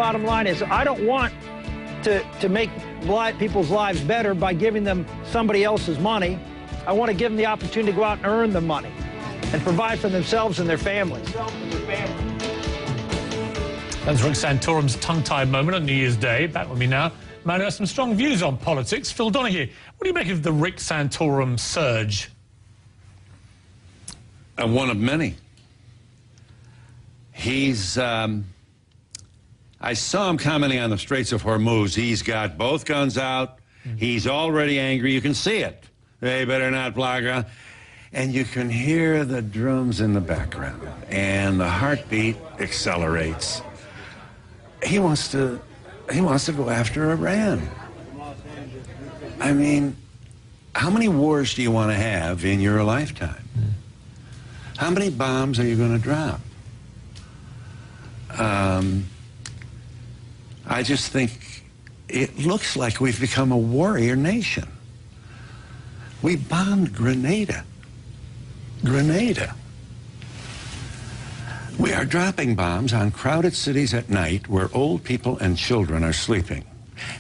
bottom line is I don't want to make people's lives better by giving them somebody else's money. I want to give them the opportunity to go out and earn the money and provide for themselves and their families. That's Rick Santorum's tongue-tied moment on New Year's Day. Back with me now. Man who has some strong views on politics, Phil Donahue. What do you make of the Rick Santorum surge? One of many. He's, I saw him commenting on the Straits of Hormuz. He's got both guns out. He's already angry. You can see it. They better not block around. And you can hear the drums in the background. And the heartbeat accelerates. He wants to go after Iran. I mean, how many wars do you want to have in your lifetime? How many bombs are you going to drop? I just think it looks like we've become a warrior nation. We bombed Grenada. Grenada. We are dropping bombs on crowded cities at night where old people and children are sleeping.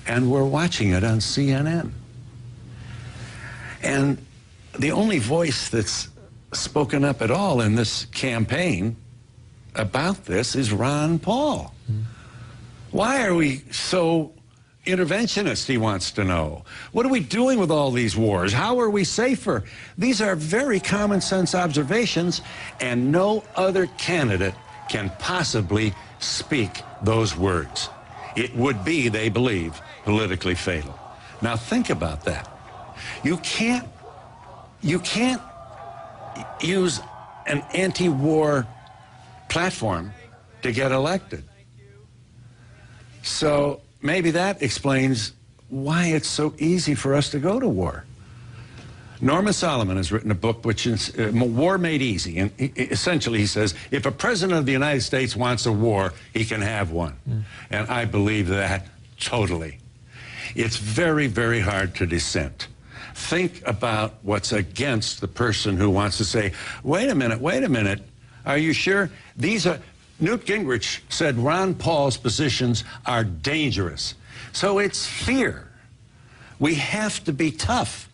And we're watching it on CNN. And the only voice that's spoken up at all in this campaign about this is Ron Paul. Why are we so interventionist, he wants to know? What are we doing with all these wars? How are we safer? These are very common sense observations, and no other candidate can possibly speak those words. It would be, they believe, politically fatal. Now think about that. You can't use an anti-war platform to get elected. So maybe that explains why it's so easy for us to go to war. Norman Solomon has written a book which is War Made Easy, and essentially he says, if a president of the United States wants a war, he can have one. And I believe that totally. It's very, very hard to dissent. Think about what's against the person who wants to say, wait a minute, are you sure? Newt Gingrich said Ron Paul's positions are dangerous. So it's fear. We have to be tough.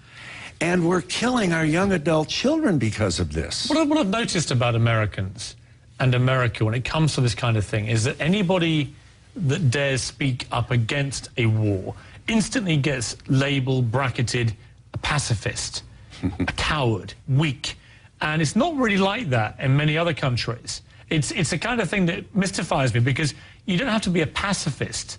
And we're killing our young adult children because of this. What I've noticed about Americans and America when it comes to this kind of thing is that anybody that dares speak up against a war instantly gets labeled, bracketed, a pacifist, a coward, weak. And it's not really like that in many other countries. It's the kind of thing that mystifies me, because you don't have to be a pacifist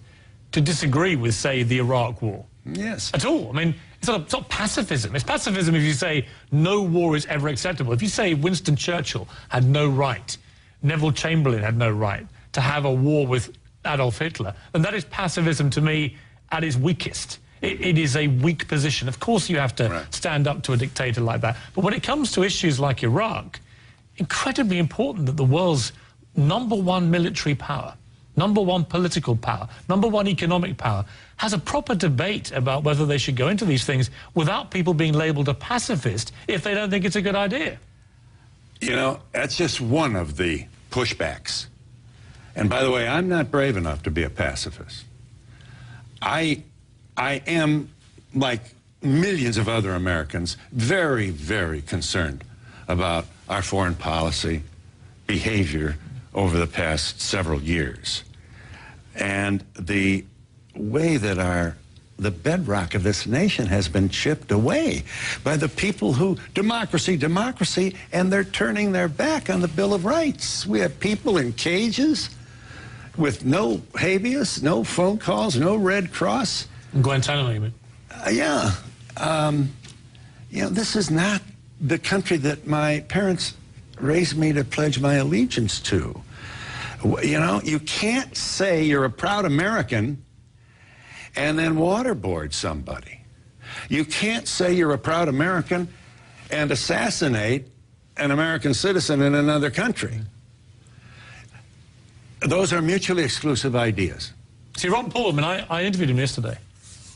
to disagree with, say, the Iraq War. Yes. At all. I mean, it's not pacifism. It's pacifism if you say no war is ever acceptable. If you say Winston Churchill had no right, Neville Chamberlain had no right to have a war with Adolf Hitler, then that is pacifism to me at its weakest. It is a weak position. Of course you have to stand up to a dictator like that. But when it comes to issues like Iraq, incredibly important that the world's #1 military power, #1 political power, #1 economic power has a proper debate about whether they should go into these things without people being labeled a pacifist if they don't think it's a good idea. You know, that's just one of the pushbacks. And by the way, I'm not brave enough to be a pacifist. I am, like millions of other Americans, very, very concerned about our foreign policy behavior over the past several years. And the way that the bedrock of this nation has been chipped away by the people who, democracy, and they're turning their back on the Bill of Rights. We have people in cages with no habeas, no phone calls, no Red Cross. Guantanamo, you mean? Yeah. You know, this is not the country that my parents raised me to pledge my allegiance to. You know, you can't say you're a proud American and then waterboard somebody. You can't say you're a proud American and assassinate an American citizen in another country. Those are mutually exclusive ideas. See, Ron Paul, I mean, I interviewed him yesterday.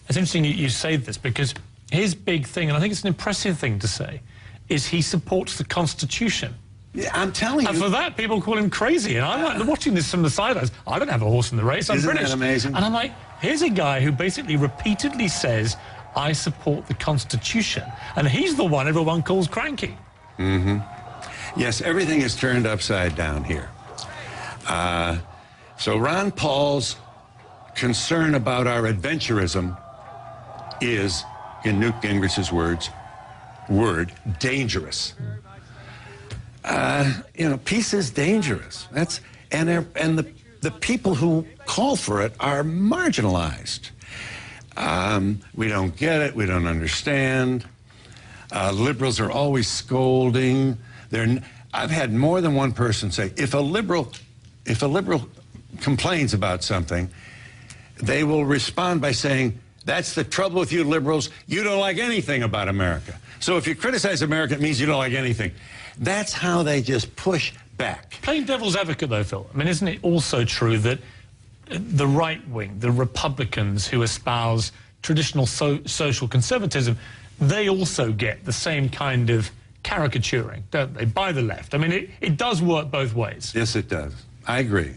It's interesting you say this, because his big thing, and I think it's an impressive thing to say, is he supports the Constitution. Yeah, I'm telling you. And for that, people call him crazy. And I'm like watching this from the sidelines. I don't have a horse in the race. I'm Isn't British. that amazing? And I'm like, here's a guy who basically repeatedly says, I support the Constitution. And he's the one everyone calls cranky. Mm-hmm. Yes, everything is turned upside down here. So Ron Paul's concern about our adventurism is, in Newt Gingrich's word, dangerous. You know, peace is dangerous. And the people who call for it are marginalized. We don't get it. We don't understand. Liberals are always scolding. I've had more than one person say, if a liberal complains about something, they will respond by saying, that's the trouble with you liberals. You don't like anything about America. So if you criticize America, it means you don't like anything. That's how they just push back. Playing devil's advocate, though, Phil, I mean, isn't it also true that the right wing, the Republicans who espouse traditional social conservatism, they also get the same kind of caricaturing, don't they, by the left? I mean, it does work both ways. Yes, it does. I agree.